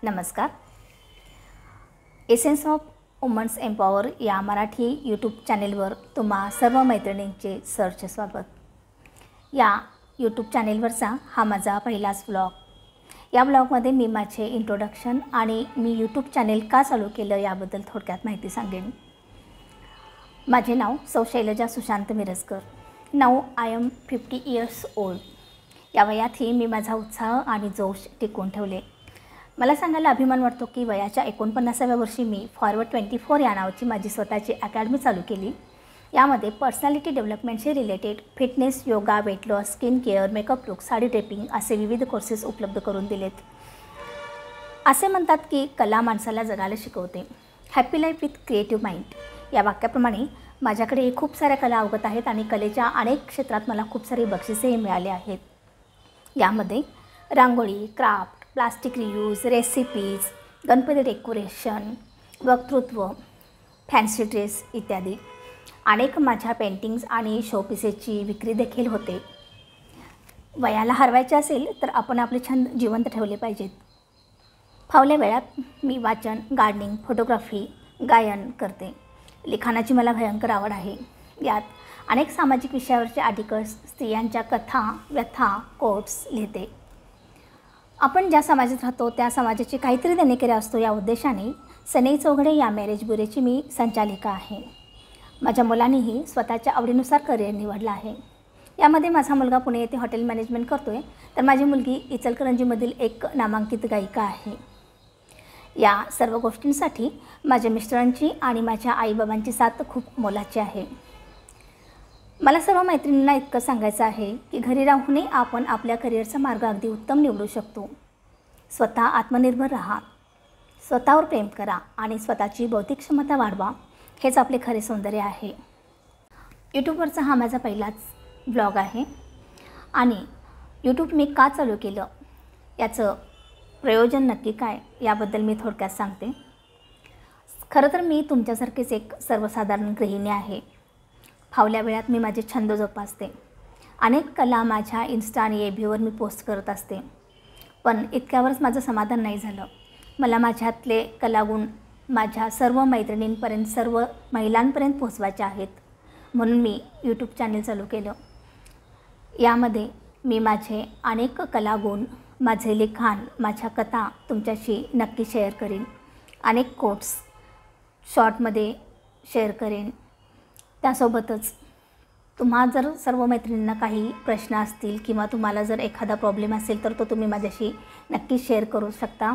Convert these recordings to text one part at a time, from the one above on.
नमस्कार. Essence of women's empower या Marathi YouTube चॅनेलवर तुम्हा सर्व मैत्रिणींचे सहर्ष स्वागत. या यूट्यूब चॅनेलवरचा हा माझा पहिलाच व्लॉग. या व्लॉगमध्ये मी माझे इंट्रोडक्शन आणि मी यूट्यूब चॅनेल का चालू केलं याबद्दल थोडक्यात माहिती सांगेन. माझे नाव सौ शैलजा सुशांत मिरजकर. नाव आय एम 50 इयर्स ओल्ड. या वयातही मी माझा उत्साह आणि जोश टिकवून ठेवले. मला सांगायला अभिमान वाटतो की वयाच्या 49व्या वर्षी मी फॉरवर्ड 24 या नावाची माझी स्वतःची अकॅडमी चालू केली. यामध्ये पर्सनॅलिटी डेव्हलपमेंटशी related fitness, yoga, weight loss, skin care, makeup look, sari draping असे विविध कोर्सेस उपलब्ध करून दिलेत. असे म्हणतात की कला माणसाला जगायला शिकवते. Happy life with creative mind या वाक्याप्रमाणे माझ्याकडे खूप साऱ्या कला अवगत आहेत आणि कलेच्या अनेक क्षेत्रात मला खूप सारी बक्षिसेही मिळाली आहेत. यामध्ये rangoli, craft, plastic reuse, recipes, Ganpati decoration, वक्तृत्व, फॅन्सी ड्रेस इत्यादी अनेक माझ्या पेंटिंग्स आणि शोपीसेसची विक्री देखील होते. वयाला हरवायचे असेल तर आपण आपले छंद जिवंत ठेवले पाहिजेत. फावल्या वेळात मी वाचन, गार्डनिंग, फोटोग्राफी, गायन करते. लिखाणाची मला भयंकर आवड आहे. यात अनेक सामाजिक विषयावरचे आर्टिकल्स, स्त्रियांच्या कथा, व्यथा, कोट्स लिहिते. आपण ज्या समाजात राहतो त्या समाजाची काहीतरी देणेकरी असतो या उद्देशाने सनई चौघडे या मॅरेज ब्युरोची मी संचालिका आहे. माझ्या मुलांनीही स्वतःच्या आवडीनुसार करिअर निवडलं आहे. यामध्ये माझा मुलगा पुणे येथे हॉटेल मॅनेजमेंट करतो आहे, तर माझी मुलगी इचलकरंजीमधील एक नामांकित गायिका आहे. या सर्व गोष्टींसाठी माझ्या मिस्टरांची आणि माझ्या आईबाबांची साथ खूप मोलाची आहे. मला सर्व मैत्रिणींना इतकं सांगायचं आहे की घरी राहूनही आपण आपल्या करिअरचा मार्ग अगदी उत्तम निवडू शकतो. स्वतः आत्मनिर्भर राहा, स्वतःवर प्रेम करा आणि स्वतःची बौद्धिक क्षमता वाढवा. हेच आपले खरे सौंदर्य आहे. यूट्यूबवरचा हा माझा पहिलाच ब्लॉग आहे आणि यूट्यूब मी का चालू केलं याचं प्रयोजन नक्की काय याबद्दल मी थोडक्यात सांगते. खरं तर मी तुमच्यासारखीच एक सर्वसाधारण गृहिणी आहे. फावल्या वेळात मी माझे छंद जोपासते. अनेक कला माझ्या इन्स्टा आणि एबीवर मी पोस्ट करत असते. पण इतक्यावरच माझं समाधान नाही झालं. मला माझ्यातले कलागुण माझ्या सर्व मैत्रिणींपर्यंत, सर्व महिलांपर्यंत पोचवायचे आहेत. म्हणून मी यूट्यूब चॅनल चालू केलं. यामध्ये मी माझे अनेक कलागुण, माझे लिखाण, माझ्या कथा तुमच्याशी नक्की शेअर करीन. अनेक कोट्स शॉर्टमध्ये शेअर करेन. त्यासोबतच तुम्हा जर सर्व मैत्रिणींना काही प्रश्न असतील किंवा तुम्हाला जर एखादा प्रॉब्लेम असेल तर तो तुम्ही माझ्याशी नक्की शेअर करू शकता.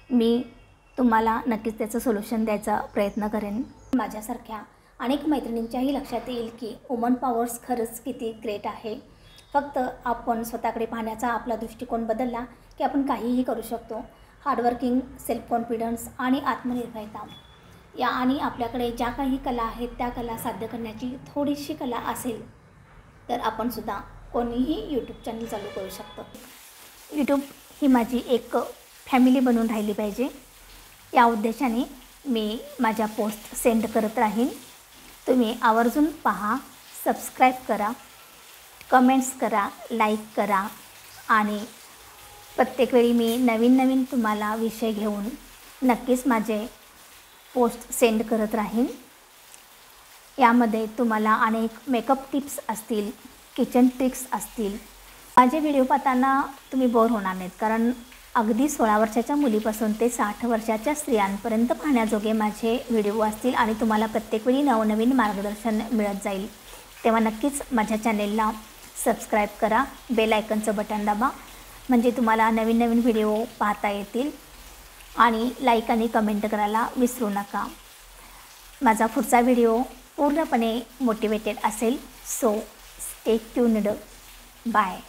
मी तुम्हाला नक्कीच त्याचं सोल्युशन द्यायचा प्रयत्न करेन. माझ्यासारख्या अनेक मैत्रिणींच्याही लक्षात येईल की वुमन पॉवर्स खरंच किती ग्रेट आहे. फक्त आपण स्वतःकडे पाहण्याचा आपला दृष्टिकोन बदलला की आपण काहीही करू शकतो. हार्डवर्किंग, सेल्फ कॉन्फिडन्स आणि आत्मनिर्भरता या आणि आपल्याकडे ज्या काही कला आहेत त्या कला साध्य करण्याची थोडीशी कला असेल तर आपणसुद्धा कोणीही यूट्यूब चॅनल चालू करू शकतो. यूट्यूब ही माझी एक फॅमिली बनून राहिली पाहिजे. या उद्देशाने मी माझ्या पोस्ट सेंड करत राहीन. तुम्ही आवर्जून पहा, सबस्क्राईब करा, कमेंट्स करा, लाईक करा आणि प्रत्येक वेळी मी नवीन तुम्हाला विषय घेऊन नक्कीच माझे पोस्ट सेंड करत राहीन. यामध्ये तुम्हाला अनेक मेकअप टिप्स असतील, किचन ट्रिक्स असतील. माझे व्हिडिओ पाहताना तुम्ही बोर होणार नाहीत, कारण अगदी 16 वर्षाच्या मुलीपासून ते 60 वर्षाच्या स्त्रियांपर्यंत पाहण्याजोगे माझे व्हिडिओ असतील आणि तुम्हाला प्रत्येक वेळी नवनवीन मार्गदर्शन मिळत जाईल. तेव्हा नक्कीच माझ्या चॅनेलला सबस्क्राईब करा, बेल आयकनचं बटन दाबा, म्हणजे तुम्हाला नवीन व्हिडिओ पाहता येतील. आणि लाईक आणि कमेंट करायला विसरू नका. माझा पुढचा व्हिडिओ पूर्णपणे मोटिवेटेड असेल. So stay tuned. बाय.